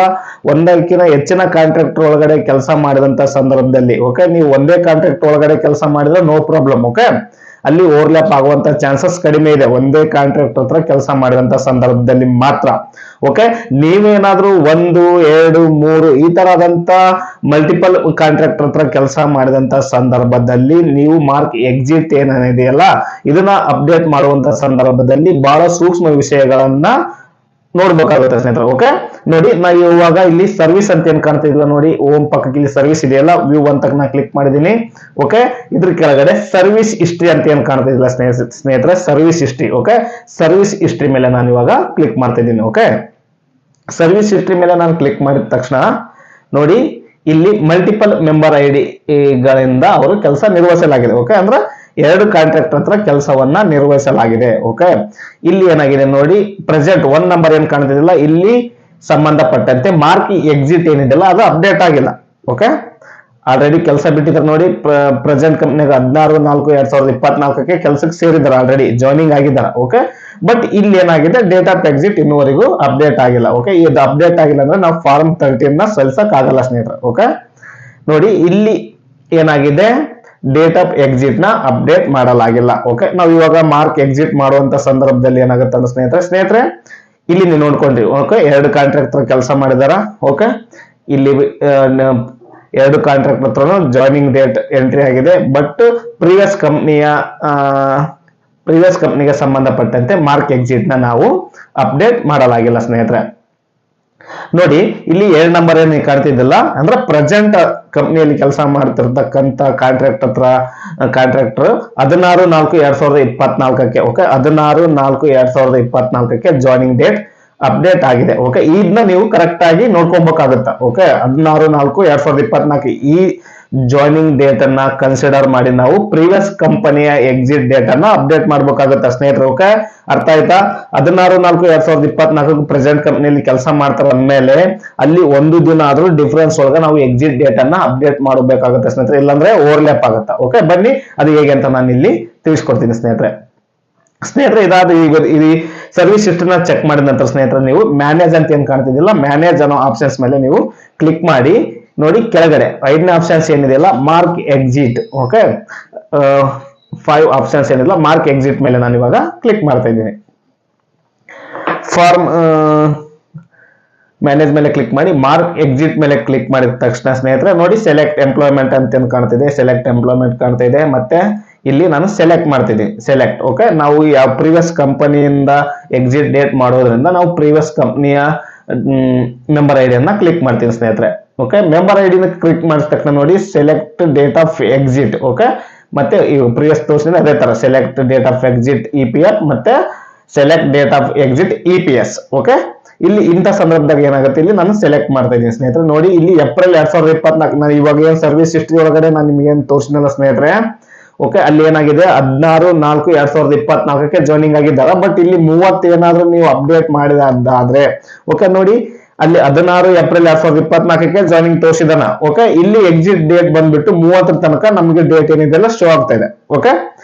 ಒಂದಕ್ಕಿಂತ ಹೆಚ್ಚಿನ ಕಾಂಟ್ರಾಕ್ಟ್ ಒಳಗಡೆ ಕೆಲಸ ಮಾಡಿದಂತ ಸಂದರ್ಭದಲ್ಲಿ, ಓಕೆ, ನೀವು ಒಂದೇ ಕಾಂಟ್ರಾಕ್ಟ್ ಒಳಗಡೆ ಕೆಲಸ ಮಾಡಿದ್ರೆ ನೋ ಪ್ರಾಬ್ಲಮ್. ಓಕೆ, ಅಲ್ಲಿ ಓವರ್ಲ್ಯಾಪ್ ಆಗುವಂತ ಚಾನ್ಸಸ್ ಕಡಿಮೆ ಇದೆ, ಒಂದೇ ಕಾಂಟ್ರಾಕ್ಟ್ ಹತ್ರ ಕೆಲಸ ಮಾಡಿದಂತ ಸಂದರ್ಭದಲ್ಲಿ ಮಾತ್ರ. ಓಕೆ, ನೀವೇನಾದ್ರೂ 1, 2, 3 ಈ ತರದಂತ ಮಲ್ಟಿಪಲ್ ಕಾಂಟ್ರಾಕ್ಟ್ ಹತ್ರ ಕೆಲಸ ಮಾಡಿದಂತ ಸಂದರ್ಭದಲ್ಲಿ ನೀವು ಮಾರ್ಕ್ ಎಕ್ಸಿಟ್ ಏನಿದೆಯಲ್ಲ ಇದನ್ನ ಅಪ್ಡೇಟ್ ಮಾಡುವಂತ ಸಂದರ್ಭದಲ್ಲಿ ಬಹಳ ಸೂಕ್ಷ್ಮ ವಿಷಯಗಳನ್ನ ನೋಡ್ಬೇಕಾಗುತ್ತೆ ಸ್ನೇಹಿತರೆ. ಓಕೆ, ನೋಡಿ ನಾವು ಇವಾಗ ಇಲ್ಲಿ ಸರ್ವಿಸ್ ಅಂತ ಏನ್ ಕಾಣ್ತಿದ್ಲ ನೋಡಿ, ಓಮ್ ಪಕ್ಕಕ್ಕೆ ಇಲ್ಲಿ ಸರ್ವಿಸ್ ಇದೆಯಲ್ಲ, ವ್ಯೂ ಅಂತ ನಾ ಕ್ಲಿಕ್ ಮಾಡಿದೀನಿ. ಓಕೆ, ಇದ್ರ ಕೆಳಗಡೆ ಸರ್ವಿಸ್ ಹಿಸ್ಟ್ರಿ ಅಂತ ಏನ್ ಕಾಣ್ತಿದ್ಲ ಸ್ನೇಹಿತರೆ, service history. Okay, service history ಮೇಲೆ ನಾನು ಇವಾಗ ಕ್ಲಿಕ್ ಮಾಡ್ತಾ ಇದ್ದೀನಿ. ಓಕೆ, ಸರ್ವಿಸ್ ಹಿಸ್ಟ್ರಿ ಮೇಲೆ ನಾನು ಕ್ಲಿಕ್ ಮಾಡಿದ ತಕ್ಷಣ ನೋಡಿ ಇಲ್ಲಿ ಮಲ್ಟಿಪಲ್ ಮೆಂಬರ್ ಐಡಿ ಗಳಿಂದ ಅವರು ಕೆಲಸ ನಿರ್ವಹಿಸಲಾಗಿದೆ. ಓಕೆ, ಅಂದ್ರೆ 2 ಕಾಂಟ್ರಾಕ್ಟ್ ಹತ್ರ ಕೆಲಸವನ್ನ ನಿರ್ವಹಿಸಲಾಗಿದೆ. ಓಕೆ, ಇಲ್ಲಿ ಏನಾಗಿದೆ ನೋಡಿ, ಪ್ರೆಸೆಂಟ್ 1 ನಂಬರ್ ಏನ್ ಕಾಣ್ತಿದಿಲ್ಲ ಇಲ್ಲಿ ಸಂಬಂಧಪಟ್ಟಂತೆ ಮಾರ್ಕ್ ಎಕ್ಸಿಟ್ ಏನಿದೆಲ್ಲ ಅದು ಅಪ್ಡೇಟ್ ಆಗಿಲ್ಲ. ಓಕೆ, ಆಲ್ರೆಡಿ ಕೆಲಸ ಬಿಟ್ಟಿದ್ದಾರೆ ನೋಡಿ, ಪ್ರೆಸೆಂಟ್ ಕಂಪ್ನಿಗೆ 16/4/2024 ಕೆಲಸಕ್ಕೆ ಸೇರಿದ್ದಾರೆ, ಆಲ್ರೆಡಿ ಜಾಯ್ನಿಂಗ್ ಆಗಿದ್ದಾರೆ. ಓಕೆ, ಬಟ್ ಇಲ್ಲಿ ಏನಾಗಿದೆ, ಡೇಟ್ ಆಫ್ ಎಕ್ಸಿಟ್ ಇನ್ನುವರೆಗೂ ಅಪ್ಡೇಟ್ ಆಗಿಲ್ಲ. ಓಕೆ, ಇದು ಅಪ್ಡೇಟ್ ಆಗಿಲ್ಲ ಅಂದ್ರೆ ನಾವು ಫಾರ್ಮ್ 13 ನ ಸಲ್ಲಿಸಕ್ ಆಗಲ್ಲ ಸ್ನೇಹಿತರೆ. ಓಕೆ, ನೋಡಿ ಇಲ್ಲಿ ಏನಾಗಿದೆ, ಡೇಟ್ ಆಫ್ ಎಕ್ಸಿಟ್ ನ ಅಪ್ಡೇಟ್ ಮಾಡಲಾಗಿಲ್ಲ. ಓಕೆ, ನಾವು ಇವಾಗ ಮಾರ್ಕ್ ಎಕ್ಸಿಟ್ ಮಾಡುವಂತ ಸಂದರ್ಭದಲ್ಲಿ ಏನಾಗುತ್ತೆ ಅಂದ್ರೆ ಸ್ನೇಹಿತರೆ ಇಲ್ಲಿ ನೀವು ನೋಡ್ಕೊಂಡ್ರಿ. ಓಕೆ, 2 ಕಾಂಟ್ರಾಕ್ಟ್ ಹತ್ರ ಕೆಲಸ ಮಾಡಿದಾರ. ಓಕೆ, ಇಲ್ಲಿ 2 ಕಾಂಟ್ರಾಕ್ಟ್ ಹತ್ರ ಜಾಯ್ನಿಂಗ್ ಡೇಟ್ ಎಂಟ್ರಿ ಆಗಿದೆ, ಬಟ್ ಪ್ರೀವಿಯಸ್ ಕಂಪ್ನಿಗೆ ಸಂಬಂಧಪಟ್ಟಂತೆ ಮಾರ್ಕ್ ಎಕ್ಸಿಟ್ ನ ನಾವು ಅಪ್ಡೇಟ್ ಮಾಡಲಾಗಿಲ್ಲ ಸ್ನೇಹಿತರೆ. ನೋಡಿ ಇಲ್ಲಿ 2 ನಂಬರ್ ಏನ್ ಕಾಣ್ತಿದ್ದಿಲ್ಲ ಅಂದ್ರೆ ಪ್ರೆಸೆಂಟ್ ಕಂಪ್ನಿಯಲ್ಲಿ ಕೆಲಸ ಮಾಡ್ತಿರ್ತಕ್ಕಂತ contractor 16/4/2024 okay, 16/4/2024 joining date update ಆಗಿದೆ. ಓಕೆ, ಇದನ್ನ ನೀವು ಕರೆಕ್ಟ್ ಆಗಿ ನೋಡ್ಕೊಬೇಕಾಗುತ್ತೆ. ಓಕೆ, 16/4/2024 ಈ ಜಾಯ್ನಿಂಗ್ ಡೇಟ್ ಅನ್ನ ಕನ್ಸಿಡರ್ ಮಾಡಿ ನಾವು ಪ್ರೀವಿಯಸ್ ಕಂಪನಿಯ ಎಕ್ಸಿಟ್ ಡೇಟ್ ಅನ್ನ ಅಪ್ಡೇಟ್ ಮಾಡ್ಬೇಕಾಗುತ್ತೆ ಸ್ನೇಹಿತರೆ. ಓಕೆ, ಅರ್ಥ ಆಯ್ತಾ? 16/4/2024 ಪ್ರೆಸೆಂಟ್ ಕಂಪನಿಯಲ್ಲಿ ಕೆಲಸ ಮಾಡ್ತಾರೆ ಅಂದ್ಮೇಲೆ ಅಲ್ಲಿ 1 ದಿನ ಆದ್ರೂ ಡಿಫರೆನ್ಸ್ ಒಳಗೆ ನಾವು ಎಕ್ಸಿಟ್ ಡೇಟ್ ಅನ್ನ ಅಪ್ಡೇಟ್ ಮಾಡಬೇಕಾಗುತ್ತೆ ಸ್ನೇಹಿತರೆ, ಇಲ್ಲಾಂದ್ರೆ ಓವರ್ಲ್ಯಾಪ್ ಆಗುತ್ತೆ. ಓಕೆ, ಬನ್ನಿ ಅದು ಹೇಗೆ ಅಂತ ನಾನು ಇಲ್ಲಿ ತಿಳಿಸ್ಕೊಡ್ತೀನಿ ಸ್ನೇಹಿತರೆ. ಇದಾದ ಈ ಸರ್ವಿಸ್ ಹಿಸ್ಟ್ರಿನ ಚೆಕ್ ಮಾಡಿದ ನಂತರ ಸ್ನೇಹಿತರೆ ನೀವು ಮ್ಯಾನೇಜ್ ಅಂತ ಏನ್ ಕಾಣ್ತಿದಿಲ್ಲ, ಮ್ಯಾನೇಜ್ ಅನ್ನೋ ಆಪ್ಷನ್ಸ್ ಮೇಲೆ ನೀವು ಕ್ಲಿಕ್ ಮಾಡಿ ನೋಡಿ, ಕೆಳಗಡೆ 5ನೇ ಆಪ್ಷನ್ಸ್ ಏನಿದೆಯಲ್ಲ ಮಾರ್ಕ್ ಎಕ್ಸಿಟ್. ಓಕೆ, 5 ಆಪ್ಷನ್ಸ್ ಏನಿಲ್ಲ ಮಾರ್ಕ್ ಎಕ್ಸಿಟ್ ಮೇಲೆ ನಾನು ಇವಾಗ ಕ್ಲಿಕ್ ಮಾಡ್ತಾ ಇದ್ದೀನಿ. ಫಾರ್ಮ್ ಮ್ಯಾನೇಜ್ ಮೇಲೆ ಕ್ಲಿಕ್ ಮಾಡಿ ಮಾರ್ಕ್ ಎಕ್ಸಿಟ್ ಮೇಲೆ ಕ್ಲಿಕ್ ಮಾಡಿದ ತಕ್ಷಣ ಸ್ನೇಹಿತರೆ ನೋಡಿ ಸೆಲೆಕ್ಟ್ ಎಂಪ್ಲಾಯ್ಮೆಂಟ್ ಅಂತ ಕಾಣ್ತಿದೆ, ಸೆಲೆಕ್ಟ್ ಎಂಪ್ಲಾಯ್ಮೆಂಟ್ ಕಾಣ್ತಾ ಇದೆ. ಮತ್ತೆ ಇಲ್ಲಿ ನಾನು ಸೆಲೆಕ್ಟ್ ಮಾಡ್ತಿದ್ದೀನಿ, ಸೆಲೆಕ್ಟ್. ಓಕೆ, ನಾವು ಯಾವ ಪ್ರೀವಿಯಸ್ ಕಂಪನಿಯಿಂದ ಎಕ್ಸಿಟ್ ಡೇಟ್ ಮಾಡೋದ್ರಿಂದ ನಾವು ಪ್ರೀವಿಯಸ್ ಕಂಪನಿಯ ಮೆಂಬರ್ ಐಡಿಯನ್ನ ಕ್ಲಿಕ್ ಮಾಡ್ತೀನಿ ಸ್ನೇಹಿತರೆ. ಓಕೆ, ಮೆಂಬರ್ ಐಡಿನ ಕ್ಲಿಕ್ ಮಾಡಿದ ತಕ್ಷಣ ನೋಡಿ select date of exit. Okay, ಮತ್ತೆ ಈ ಪ್ರೀವಿಯಸ್ ತೋರಿಸಿದ್ರೆ ಅದೇ ತರ select date of exit EPF ಮತ್ತೆ select date of exit EPS. Okay, ಇಲ್ಲಿ ಇಂಥ ಸಂದರ್ಭದಾಗ ಏನಾಗುತ್ತೆ, ಇಲ್ಲಿ ನಾನು ಸೆಲೆಕ್ಟ್ ಮಾಡ್ತಾ ಇದ್ದೀನಿ ಸ್ನೇಹಿತರೆ. ನೋಡಿ ಇಲ್ಲಿ ಏಪ್ರಿಲ್ 2024 ನಾನು ಇವಾಗ ಏನ್ ಸರ್ವಿಸ್ ಹಿಸ್ಟ್ರಿ ಒಳಗಡೆ ನಾನು ನಿಮ್ಗೆ ಏನ್ ತೋರಿಸಿನಲ್ಲ ಸ್ನೇಹಿತರೆ. ಓಕೆ, ಅಲ್ಲಿ ಏನಾಗಿದೆ 16/4/2024 ಜಾಯ್ನಿಂಗ್ ಆಗಿದ್ದಾರೆ. ಬಟ್ ಇಲ್ಲಿ 30 ಏನಾದ್ರೂ ನೀವು ಅಪ್ಡೇಟ್ ಮಾಡಿದಾದ್ರೆ ಓಕೆ ನೋಡಿ ಅಲ್ಲಿ 16 ಏಪ್ರಿಲ್ 2024 ಜಾಯ್ನಿಂಗ್ ತೋರಿಸಿದಾನ. ಓಕೆ, ಇಲ್ಲಿ ಎಕ್ಸಿಟ್ ಡೇಟ್ ಬಂದ್ಬಿಟ್ಟು 30 ತನಕ ನಮಗೆ ಡೇಟ್ ಏನಿದೆಲ್ಲ ಶೋ ಆಗ್ತಾ ಇದೆ. ಓಕೆ,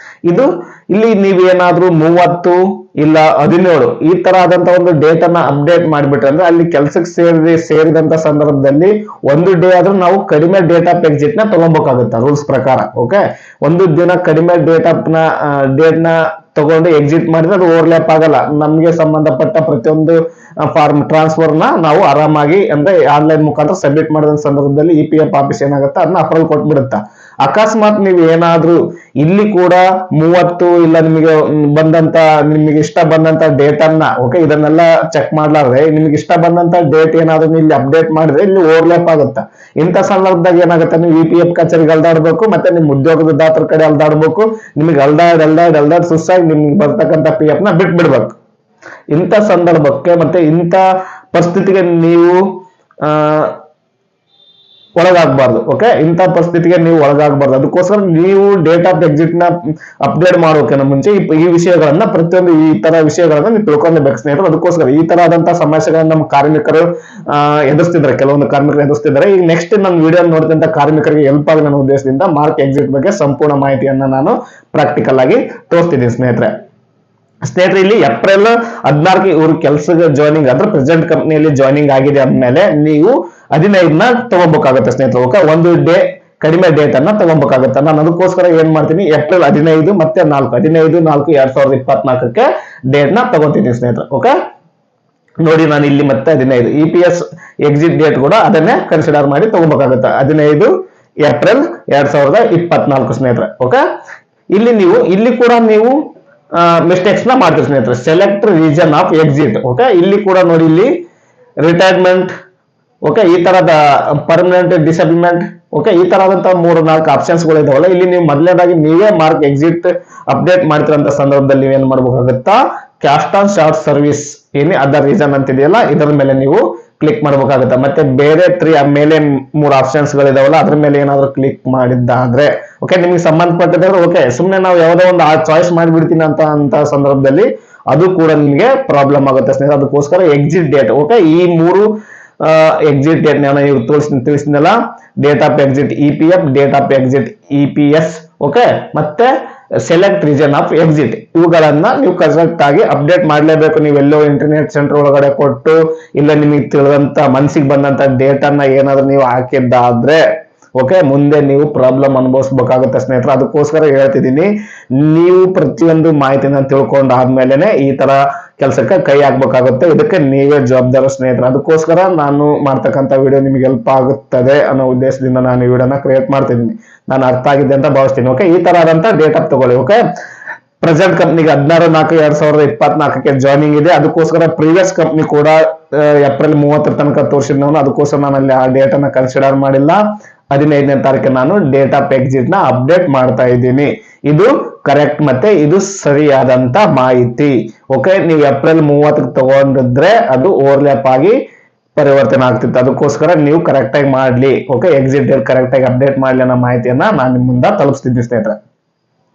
ಇದು ಇಲ್ಲಿ ನೀವೇನಾದ್ರೂ 30 ಇಲ್ಲ 17 ಈ ತರ ಆದಂತ ಒಂದು ಡೇಟ್ ಅನ್ನ ಅಪ್ಡೇಟ್ ಮಾಡ್ಬಿಟ್ರೆ ಅಂದ್ರೆ ಅಲ್ಲಿ ಕೆಲ್ಸಕ್ಕೆ ಸೇರಿದಂತ ಸಂದರ್ಭದಲ್ಲಿ ಒಂದು ಡೇ ಆದ್ರೂ ನಾವು ಕಡಿಮೆ ಡೇಟ್ ಆಫ್ ಎಕ್ಸಿಟ್ ನ ತಗೊಬೇಕಾಗುತ್ತೆ ರೂಲ್ಸ್ ಪ್ರಕಾರ. ಓಕೆ, ಒಂದು ದಿನ ಕಡಿಮೆ ಡೇಟ್ ನ ತಗೊಂಡು ಎಕ್ಸಿಟ್ ಮಾಡಿದ್ರೆ ಅದು ಓವರ್ಲ್ಯಾಪ್ ಆಗಲ್ಲ. ನಮ್ಗೆ ಸಂಬಂಧಪಟ್ಟ ಪ್ರತಿಯೊಂದು ಫಾರ್ಮ್ ಟ್ರಾನ್ಸ್ಫರ್ ನ ನಾವು ಆರಾಮಾಗಿ ಅಂದ್ರೆ ಆನ್ಲೈನ್ ಮುಖಾಂತರ ಸಬ್ಮಿಟ್ ಮಾಡಿದ ಸಂದರ್ಭದಲ್ಲಿ EPF ಆಫೀಸ್ ಏನಾಗುತ್ತೆ ಅದನ್ನ ಅಪ್ರೂವಲ್ ಕೊಟ್ಬಿಡುತ್ತೆ. ಅಕಸ್ಮಾತ್ ನೀವು ಏನಾದ್ರೂ ಇಲ್ಲಿ ಕೂಡ 30 ಇಲ್ಲ ನಿಮಗೆ ಇಷ್ಟ ಬಂದಂತ ಡೇಟ್ ಅನ್ನ ಓಕೆ ಇದನ್ನೆಲ್ಲ ಚೆಕ್ ಮಾಡ್ಲಾರ್ದೆ ನಿಮ್ಗೆ ಇಷ್ಟ ಬಂದಂತ ಡೇಟ್ ಏನಾದ್ರು ಇಲ್ಲಿ ಅಪ್ಡೇಟ್ ಮಾಡಿದ್ರೆ ಇಲ್ಲಿ ಓವರ್ಲ್ಯಾಪ್ ಆಗುತ್ತೆ. ಇಂಥ ಸಂದರ್ಭದಾಗ ಏನಾಗುತ್ತೆ, ನೀವು EPF ಕಚೇರಿಗೆ ಅಲ್ದಾಡ್ಬೇಕು, ಮತ್ತೆ ನಿಮ್ ಉದ್ಯೋಗದ ದಾತರ ಕಡೆ ಅಲ್ದಾಡ್ಬೇಕು. ನಿಮ್ಗೆ ಅಲ್ದಾಡ್ ಸುಸ್ಸಾಗಿ ನಿಮ್ಗೆ ಬರ್ತಕ್ಕಂಥ PF ನ ಬಿಟ್ಬಿಡ್ಬೇಕು. ಇಂಥ ಸಂದರ್ಭಕ್ಕೆ ಮತ್ತೆ ಇಂಥ ಪರಿಸ್ಥಿತಿಗೆ ನೀವು ಒಳಗಾಗಬಾರ್ದು. ಓಕೆ, ಇಂಥ ಪರಿಸ್ಥಿತಿಗೆ ನೀವು ಒಳಗಾಗಬಾರ್ದು. ಅದಕ್ಕೋಸ್ಕರ ನೀವು ಡೇಟ್ ಆಫ್ ಎಕ್ಸಿಟ್ ನ ಅಪ್ಡೇಟ್ ಮಾಡೋಕೆ ಮುಂಚೆ ಈ ವಿಷಯಗಳನ್ನ ಪ್ರತಿಯೊಂದು ಈ ತರ ವಿಷಯಗಳನ್ನ ನೀವು ತಿಳ್ಕೊಳ್ಬೇಕು ಸ್ನೇಹಿತರು. ಅದಕ್ಕೋಸ್ಕರ ಈ ತರ ಆದಂತಹ ಸಮಸ್ಯೆಗಳನ್ನ ನಮ್ಮ ಕಾರ್ಮಿಕರು ಎದುರಿಸ್ತಿದ್ದಾರೆ, ಕೆಲವೊಂದು ಕಾರ್ಮಿಕರು ಎದುರಿಸ್ತಿದ್ದಾರೆ. ಈಗ ನೆಕ್ಸ್ಟ್ ನನ್ನ ವಿಡಿಯೋ ನೋಡಿದಂತ ಕಾರ್ಮಿಕರಿಗೆ ಹೆಲ್ಪ್ ಆಗಿ ನನ್ನ ಉದ್ದೇಶದಿಂದ ಮಾರ್ಕ್ ಎಕ್ಸಿಟ್ ಬಗ್ಗೆ ಸಂಪೂರ್ಣ ಮಾಹಿತಿಯನ್ನ ನಾನು ಪ್ರಾಕ್ಟಿಕಲ್ ಆಗಿ ತೋರಿಸ್ತಿದ್ದೀನಿ ಸ್ನೇಹಿತರೆ. ಇಲ್ಲಿ ಏಪ್ರಿಲ್ 14 ಇವ್ರ ಕೆಲಸಕ್ಕೆ ಜಾಯ್ನಿಂಗ್ ಅಂದ್ರೆ ಪ್ರೆಸೆಂಟ್ ಕಂಪನಿಯಲ್ಲಿ ಜಾಯ್ನಿಂಗ್ ಆಗಿದೆ ಅಂದ್ಮೇಲೆ ನೀವು 15ನ ತಗೋಬೇಕಾಗುತ್ತೆ ಸ್ನೇಹಿತರೆ. ಓಕೆ, ಒಂದು ಡೇ ಕಡಿಮೆ ಡೇಟ್ ಅನ್ನ ತಗೋಬೇಕಾಗುತ್ತೆ. ನಾನು ಅದಕ್ಕೋಸ್ಕರ ಏನ್ ಮಾಡ್ತೀನಿ, ಏಪ್ರಿಲ್ 15 ಮತ್ತೆ 15/4/2024 ಡೇಟ್ ನ ತಗೋತೀನಿ ಸ್ನೇಹಿತರೆ. ಓಕೆ, ನೋಡಿ ನಾನು ಇಲ್ಲಿ ಮತ್ತೆ 15 EPS ಎಕ್ಸಿಟ್ ಡೇಟ್ ಕೂಡ ಅದನ್ನೇ ಕನ್ಸಿಡರ್ ಮಾಡಿ ತಗೋಬೇಕಾಗುತ್ತೆ. 15 ಏಪ್ರಿಲ್ 2024 ಸ್ನೇಹಿತರೆ. ಓಕೆ, ಇಲ್ಲಿ ಕೂಡ ನೀವು ಮಿಸ್ಟೇಕ್ಸ್ ನ ಮಾಡ್ತೀವಿ ಸ್ನೇಹಿತರೆ. Select reason of exit. Okay, ಇಲ್ಲಿ ಕೂಡ ನೋಡಿ ಇಲ್ಲಿ ರಿಟೈರ್ಮೆಂಟ್ ಓಕೆ ಈ ತರದ ಪರ್ಮನೆಂಟ್ ಡಿಸೇಬಲ್ಮೆಂಟ್ ಓಕೆ ಈ ತರದಂತ 3-4 ಆಪ್ಷನ್ಸ್ ಗಳು ಇದಾವಲ್ಲ, ಇಲ್ಲಿ ನೀವು ಮೊದಲನೇದಾಗಿ ನೀವೇ ಮಾರ್ಕ್ ಎಕ್ಸಿಟ್ ಅಪ್ಡೇಟ್ ಮಾಡ್ತಿರೋಂಥ ಸಂದರ್ಭದಲ್ಲಿ ನೀವೇನ್ ಮಾಡ್ಬೇಕಾಗುತ್ತಾ, ಕ್ಯಾಸ್ಟ್ ಆನ್ ಶಾರ್ಟ್ ಸರ್ವಿಸ್ ಏನಿ ಅದರ್ ರೀಸನ್ ಅಂತಿದೆಯಲ್ಲ ಇದರ ಮೇಲೆ ನೀವು ಕ್ಲಿಕ್ ಮಾಡ್ಬೇಕಾಗುತ್ತೆ. ಮತ್ತೆ ಬೇರೆ ಮೇಲೆ 3 ಆಪ್ಷನ್ಸ್ ಗಳಿದಾವಲ್ಲ ಅದ್ರ ಮೇಲೆ ಏನಾದ್ರು ಕ್ಲಿಕ್ ಮಾಡಿದ್ದಾದ್ರೆ ಓಕೆ ನಿಮ್ಗೆ ಸಂಬಂಧಪಟ್ಟಿದ್ರೆ ಓಕೆ, ಸುಮ್ನೆ ನಾವು ಯಾವುದೋ ಒಂದು ಚಾಯ್ಸ್ ಮಾಡಿಬಿಡ್ತೀನಿ ಅಂತ ಸಂದರ್ಭದಲ್ಲಿ ಅದು ಕೂಡ ನಿಮಗೆ ಪ್ರಾಬ್ಲಮ್ ಆಗುತ್ತೆ ಸ್ನೇಹಿತರೆ. ಅದಕ್ಕೋಸ್ಕರ ಎಕ್ಸಿಟ್ ಡೇಟ್ ಓಕೆ ಈ 3 ಎಕ್ಸಿಟ್ ಡೇಟ್ ನಾನು ತಿಳಿಸಿದ್ನಲ್ಲ, date of exit EPF, date of exit EPS okay ಮತ್ತೆ ಸೆಲೆಕ್ಟ್ ರೀಜನ್ ಆಫ್ ಎಕ್ಸಿಟ್, ಇವುಗಳನ್ನ ನೀವು ಕರೆಕ್ಟ್ ಆಗಿ ಅಪ್ಡೇಟ್ ಮಾಡಲೇಬೇಕು. ನೀವೆಲ್ಲೋ ಇಂಟರ್ನೆಟ್ ಸೆಂಟರ್ ಒಳಗಡೆ ಕೊಟ್ಟು ಇಲ್ಲ ನಿಮಗೆ ತಿಳಿದಂತ ಮನಸ್ಸಿಗೆ ಬಂದಂತ ಡೇಟ್ ಅನ್ನ ಏನಾದ್ರೂ ನೀವು ಹಾಕಿದ್ದಾದ್ರೆ ಓಕೆ ಮುಂದೆ ನೀವು ಪ್ರಾಬ್ಲಮ್ ಅನುಭವಿಸಬೇಕಾಗುತ್ತೆ ಸ್ನೇಹಿತರೆ. ಅದಕ್ಕೋಸ್ಕರ ಹೇಳ್ತಿದ್ದೀನಿ, ನೀವು ಪ್ರತಿಯೊಂದು ಮಾಹಿತಿನ ತಿಳ್ಕೊಂಡಾದ್ಮೇಲೆ ಈ ತರ ಕೆಲಸಕ್ಕೆ ಕೈ ಹಾಕ್ಬೇಕಾಗುತ್ತೆ. ಇದಕ್ಕೆ ನೀವೇ ಜವಾಬ್ದಾರ ಸ್ನೇಹಿತರೆ. ಅದಕ್ಕೋಸ್ಕರ ನಾನು ಮಾಡ್ತಕ್ಕಂಥ ವಿಡಿಯೋ ನಿಮ್ಗೆ ಹೆಲ್ಪ್ ಆಗುತ್ತದೆ ಅನ್ನೋ ಉದ್ದೇಶದಿಂದ ನಾನು ಈ ವಿಡಿಯೋನ ಕ್ರಿಯೇಟ್ ಮಾಡ್ತಿದ್ದೀನಿ. ನಾನು ಅರ್ಥ ಆಗಿದೆ ಅಂತ ಭಾವಿಸ್ತೀನಿ. ಓಕೆ, ಈ ತರ ಆದಂತ ಡೇಟ್ ಆಫ್ ತಗೊಳ್ಳಿ. ಓಕೆ, ಪ್ರೆಸೆಂಟ್ ಕಂಪ್ನಿಗೆ 16/4/2024 ಜಾಯ್ನಿಂಗ್ ಇದೆ. ಅದಕ್ಕೋಸ್ಕರ ಪ್ರೀವಿಯಸ್ ಕಂಪ್ನಿ ಕೂಡ ಏಪ್ರಿಲ್ 30 ತನಕ ತೋರಿಸಿದ್ನವನು, ಅದಕ್ಕೋಸ್ಕರ ನಾನು ಅಲ್ಲಿ ಆ ಡೇಟ್ ಅನ್ನ ಕನ್ಸಿಡರ್ ಮಾಡಿಲ್ಲ. 15ನೇ ತಾರೀಕು ನಾನು ಡೇಟ್ ಆಫ್ ಎಕ್ಸಿಟ್ ನ ಅಪ್ಡೇಟ್ ಮಾಡ್ತಾ ಇದ್ದೀನಿ. ಇದು ಕರೆಕ್ಟ್ ಮತ್ತೆ ಇದು ಸರಿಯಾದಂತ ಮಾಹಿತಿ. ಓಕೆ, ನೀವು ಏಪ್ರಿಲ್ 30 ತಗೊಂಡಿದ್ರೆ ಅದು ಓವರ್ಲ್ಯಾಪ್ ಆಗಿ ಪರಿವರ್ತನೆ ಆಗ್ತಿತ್ತು. ಅದಕ್ಕೋಸ್ಕರ ನೀವು ಕರೆಕ್ಟ್ ಆಗಿ ಮಾಡ್ಲಿ. ಓಕೆ, ಎಕ್ಸಿಟ್ ಡೇಟ್ ಕರೆಕ್ಟ್ ಆಗಿ ಅಪ್ಡೇಟ್ ಮಾಡ್ಲಿ ಅನ್ನೋ ಮಾಹಿತಿಯನ್ನ ನಾನು ನಿಮ್ಮ ಮುಂದೆ ತಲುಪಿಸ್ತಿದ್ದೀನಿ ಸ್ನೇಹಿತರೆ.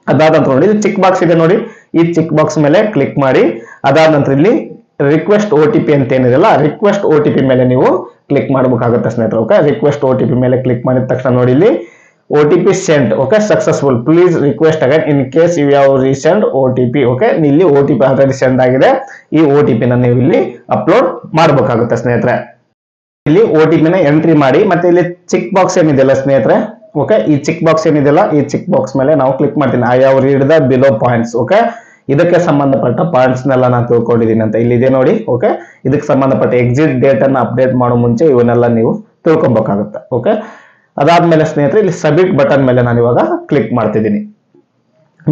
ಅದಾದ ನಂತರ ನೋಡಿ ಚಿಕ್ ಬಾಕ್ಸ್ ಇದೆ ನೋಡಿ, ಈ ಚಿಕ್ ಬಾಕ್ಸ್ ಮೇಲೆ ಕ್ಲಿಕ್ ಮಾಡಿ. ಅದಾದ ನಂತರ ಇಲ್ಲಿ ರಿಕ್ವೆಸ್ಟ್ OTP ಅಂತ ಏನಿದೆಯಲ್ಲ, ರಿಕ್ವೆಸ್ಟ್ OTP ಮೇಲೆ ನೀವು ಕ್ಲಿಕ್ ಮಾಡಬೇಕಾಗುತ್ತೆ ಸ್ನೇಹಿತರೆ. ಓಕೆ, ರಿಕ್ವೆಸ್ಟ್ OTP ಮೇಲೆ ಕ್ಲಿಕ್ ಮಾಡಿದ ತಕ್ಷಣ ನೋಡಿ ಇಲ್ಲಿ OTP send okay successful, please request again in case you have resend OTP. Okay, ಇಲ್ಲಿ OTP ಆಲ್ರೆಡಿ ಸೆಂಡ್ ಆಗಿದೆ. ಈ OTP ನ ನೀವು ಇಲ್ಲಿ ಅಪ್ಲೋಡ್ ಮಾಡಬೇಕಾಗುತ್ತೆ ಸ್ನೇಹಿತರೆ. ಇಲ್ಲಿ OTP ನ ಎಂಟ್ರಿ ಮಾಡಿ ಮತ್ತೆ ಇಲ್ಲಿ ಚಿಕ್ ಬಾಕ್ಸ್ ಏನಿದೆಯಲ್ಲ ಸ್ನೇಹಿತರೆ, ಓಕೆ, ಈ ಚಿಕ್ ಬಾಕ್ಸ್ ಏನಿದೆಯಲ್ಲ ಈ ಚಿಕ್ ಬಾಕ್ಸ್ ಮೇಲೆ ನಾವು ಕ್ಲಿಕ್ ಮಾಡ್ತೀನಿ. I have read the below points. Okay, ಇದಕ್ಕೆ ಸಂಬಂಧಪಟ್ಟ ಪಾಯಿಂಟ್ಸ್ ನೆಲ್ಲ ನಾನು ತಿಳ್ಕೊಂಡಿದ್ದೀನಿ ಅಂತ ಇಲ್ಲಿದೆ ನೋಡಿ. ಓಕೆ, ಇದಕ್ಕೆ ಸಂಬಂಧಪಟ್ಟ ಎಕ್ಸಿಟ್ ಡೇಟ್ ಅನ್ನ ಅಪ್ಡೇಟ್ ಮಾಡೋ ಮುಂಚೆ ಇವನ್ನೆಲ್ಲ ನೀವು ತಿಳ್ಕೊಬೇಕಾಗುತ್ತೆ. ಓಕೆ, ಅದಾದ್ಮೇಲೆ ಸ್ನೇಹಿತರೆ ಇಲ್ಲಿ ಸಬ್ಮಿಟ್ ಬಟನ್ ಮೇಲೆ ನಾನು ಇವಾಗ ಕ್ಲಿಕ್ ಮಾಡ್ತಿದ್ದೀನಿ.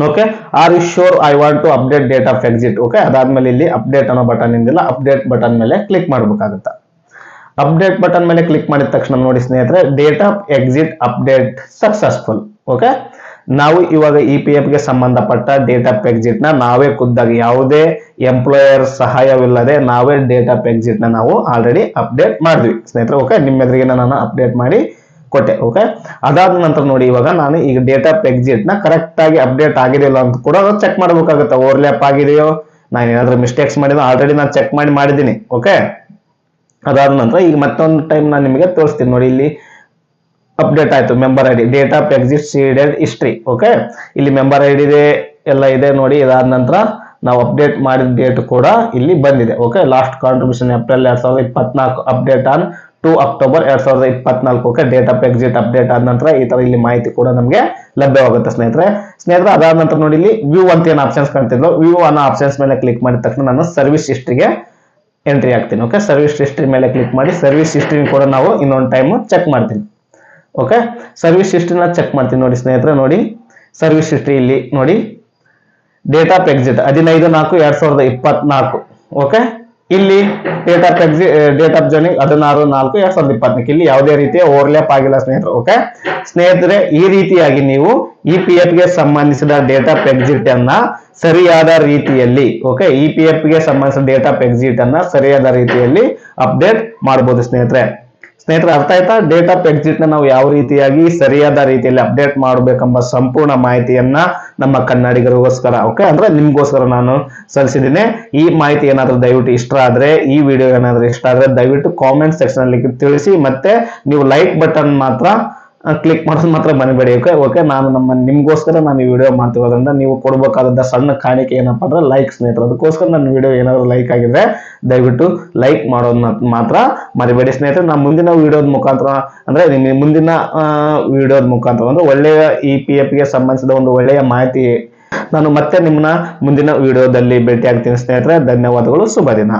Okay, are you sure I want to update date of exit. Okay, ಅದಾದ್ಮೇಲೆ ಇಲ್ಲಿ ಅಪ್ಡೇಟ್ ಅನ್ನೋ ಬಟನ್ ಇಂದಿಲ್ಲ, ಅಪ್ಡೇಟ್ ಬಟನ್ ಮೇಲೆ ಕ್ಲಿಕ್ ಮಾಡಬೇಕಾಗುತ್ತೆ. ಅಪ್ಡೇಟ್ ಬಟನ್ ಮೇಲೆ ಕ್ಲಿಕ್ ಮಾಡಿದ ತಕ್ಷಣ ನೋಡಿ ಸ್ನೇಹಿತರೆ, date of exit update successful. Okay, ನಾವು ಇವಾಗ ಇ ಪಿ ಎಫ್ ಗೆ ಸಂಬಂಧಪಟ್ಟ ಡೇಟ್ ಆಫ್ ಎಕ್ಸಿಟ್ ನ ನಾವೇ ಖುದ್ದಾಗಿ ಯಾವುದೇ ಎಂಪ್ಲಾಯರ್ ಸಹಾಯವಿಲ್ಲದೆ ನಾವೇ ಡೇಟ್ ಆಫ್ ಎಕ್ಸಿಟ್ ನ ನಾವು ಆಲ್ರೆಡಿ ಅಪ್ಡೇಟ್ ಮಾಡಿದ್ವಿ ಸ್ನೇಹಿತರೆ. ಓಕೆ, ನಿಮ್ಮ ಎದುರಿಗೆ ನಾನು ಅಪ್ಡೇಟ್ ಮಾಡಿ ಕೊಟ್ಟೆ. ಓಕೆ, ಅದಾದ ನಂತರ ನೋಡಿ ಇವಾಗ ನಾನು ಈಗ ಡೇಟ್ ಆಫ್ ಎಕ್ಸಿಟ್ ನ ಕರೆಕ್ಟ್ ಆಗಿ ಅಪ್ಡೇಟ್ ಆಗಿದೆಯಲ್ಲ ಅಂತ ಕೂಡ ಚೆಕ್ ಮಾಡಬೇಕಾಗುತ್ತೆ. ಓವರ್ಲ್ಯಾಪ್ ಆಗಿದೆಯೋ, ನಾನು ಏನಾದ್ರೂ ಮಿಸ್ಟೇಕ್ಸ್ ಮಾಡಿದ್ರೆ ಆಲ್ರೆಡಿ ನಾನು ಚೆಕ್ ಮಾಡಿದ್ದೀನಿ. ಓಕೆ, ಅದಾದ ನಂತರ ಈಗ ಮತ್ತೊಂದು ಟೈಮ್ ನಾನು ನಿಮಗೆ ತೋರಿಸ್ತೀನಿ ನೋಡಿ. ಇಲ್ಲಿ ಅಪ್ಡೇಟ್ ಆಯ್ತು, member I D, date of exit seeded history. Okay, ಇಲ್ಲಿ ಮೆಂಬರ್ ಐ ಡಿ ಇದೆ, ಎಲ್ಲ ಇದೆ ನೋಡಿ. ಇದಾದ ನಂತರ ನಾವು ಅಪ್ಡೇಟ್ ಮಾಡಿದ ಡೇಟ್ ಕೂಡ ಇಲ್ಲಿ ಬಂದಿದೆ. Okay, last contribution April 2024, update on 2 October 2024. Okay, date of exit update ಆದ ನಂತರ ಈ ತರ ಇಲ್ಲಿ ಮಾಹಿತಿ ಕೂಡ ನಮಗೆ ಲಭ್ಯವಾಗುತ್ತೆ ಸ್ನೇಹಿತರೆ. ಅದಾದ ನಂತರ ನೋಡಿ ಇಲ್ಲಿ ವ್ಯೂ ಅಂತ ಏನು ಆಪ್ಷನ್ಸ್ ಕಾಣ್ತಿದ್ರು, ವ್ಯೂ ಅನ್ನೋ ಆಪ್ಷನ್ಸ್ ಮೇಲೆ ಕ್ಲಿಕ್ ಮಾಡಿದ ತಕ್ಷಣ ನಾನು ಸರ್ವಿಸ್ ಹಿಸ್ಟ್ರಿಗೆ ಎಂಟ್ರಿ ಆಗ್ತೀನಿ. ಓಕೆ, ಸರ್ವಿಸ್ ಹಿಸ್ಟ್ರಿ ಮೇಲೆ ಕ್ಲಿಕ್ ಮಾಡಿ ಸರ್ವಿಸ್ ಹಿಸ್ಟ್ರಿ ಕೂಡ ನಾವು ಇನ್ನೊಂದು ಟೈಮ್ ಚೆಕ್ ಮಾಡ್ತೀನಿ. ಓಕೆ, ಸರ್ವಿಸ್ ಹಿಸ್ಟ್ರಿನ ಚೆಕ್ ಮಾಡ್ತೀನಿ ನೋಡಿ ಸ್ನೇಹಿತರೆ. ನೋಡಿ ಸರ್ವಿಸ್ ಹಿಸ್ಟ್ರಿ ಇಲ್ಲಿ ನೋಡಿ, ಡೇಟ್ ಆಫ್ ಎಕ್ಸಿಟ್ 15/4/2024. ಓಕೆ, ಇಲ್ಲಿ date of exit, date of joining 16/4/2024. ಇಲ್ಲಿ ಯಾವುದೇ ರೀತಿಯ ಓವರ್ಲ್ಯಾಪ್ ಆಗಿಲ್ಲ ಸ್ನೇಹಿತರೆ. ಓಕೆ ಸ್ನೇಹಿತರೆ, ಈ ರೀತಿಯಾಗಿ ನೀವು ಇ ಪಿ ಎಫ್ ಗೆ ಸಂಬಂಧಿಸಿದ ಡೇಟ್ ಆಫ್ ಎಕ್ಸಿಟ್ ಅನ್ನ ಸರಿಯಾದ ರೀತಿಯಲ್ಲಿ, ಓಕೆ, ಇ ಪಿ ಎಫ್ ಗೆ ಸಂಬಂಧಿಸಿದ ಡೇಟ್ ಆಫ್ ಎಕ್ಸಿಟ್ ಅನ್ನ ಸರಿಯಾದ ರೀತಿಯಲ್ಲಿ ಅಪ್ಡೇಟ್ ಮಾಡಬಹುದು ಸ್ನೇಹಿತರೆ. ಅರ್ಥ ಆಯ್ತಾ? ಡೇಟ್ ಆಫ್ ಎಕ್ಸಿಟ್ ನ ನಾವು ಯಾವ ರೀತಿಯಾಗಿ ಸರಿಯಾದ ರೀತಿಯಲ್ಲಿ ಅಪ್ಡೇಟ್ ಮಾಡಬೇಕೆಂಬ ಸಂಪೂರ್ಣ ಮಾಹಿತಿಯನ್ನ ನಮ್ಮ ಕನ್ನಡಿಗರಿಗೋಸ್ಕರ, ಓಕೆ, ಅಂದ್ರೆ ನಿಮ್ಗೋಸ್ಕರ ನಾನು ಸಲ್ಲಿಸಿದ್ದೀನಿ. ಈ ಮಾಹಿತಿ ಏನಾದ್ರೂ ದಯವಿಟ್ಟು ಇಷ್ಟ ಆದ್ರೆ, ಈ ವಿಡಿಯೋ ಏನಾದ್ರೂ ಇಷ್ಟ ಆದ್ರೆ ದಯವಿಟ್ಟು ಕಾಮೆಂಟ್ ಸೆಕ್ಷನ್ ಅಲ್ಲಿ ತಿಳಿಸಿ. ಮತ್ತೆ ನೀವು ಲೈಕ್ ಬಟನ್ ಮಾತ್ರ ಕ್ಲಿಕ್ ಮಾಡೋದು ಮಾತ್ರ ಮರಿಬೇಡಿ. ಓಕೆ, ನಾನು ನಿಮ್ಗೋಸ್ಕರ ನಾನು ಈ ವಿಡಿಯೋ ಮಾಡ್ತಿರೋದ್ರಿಂದ ನೀವು ಕೊಡಬೇಕಾದ ಸಣ್ಣ ಕಾಣಿಕೆ ಏನಪ್ಪಾ ಅಂದ್ರೆ ಲೈಕ್ ಸ್ನೇಹಿತರೆ. ಅದಕ್ಕೋಸ್ಕರ ನನ್ನ ವಿಡಿಯೋ ಏನಾದ್ರು ಲೈಕ್ ಆಗಿದ್ರೆ ದಯವಿಟ್ಟು ಲೈಕ್ ಮಾಡೋದನ್ನ ಮಾತ್ರ ಮರಿಬೇಡಿ ಸ್ನೇಹಿತರೆ. ನಾನು ಮುಂದಿನ ವಿಡಿಯೋದ ಮುಖಾಂತರ ಅಂದ್ರೆ ಮುಂದಿನ ವಿಡಿಯೋದ ಮುಖಾಂತರ ಅಂದ್ರೆ ಒಳ್ಳೆಯ ಇ ಪಿ ಎಫ್ ಗೆ ಸಂಬಂಧಿಸಿದ ಒಂದು ಒಳ್ಳೆಯ ಮಾಹಿತಿ ನಾನು ಮತ್ತೆ ನಿಮ್ಮನ್ನ ಮುಂದಿನ ವಿಡಿಯೋದಲ್ಲಿ ಭೇಟಿ ಆಗ್ತೀನಿ ಸ್ನೇಹಿತರೆ. ಧನ್ಯವಾದಗಳು, ಶುಭ ದಿನ.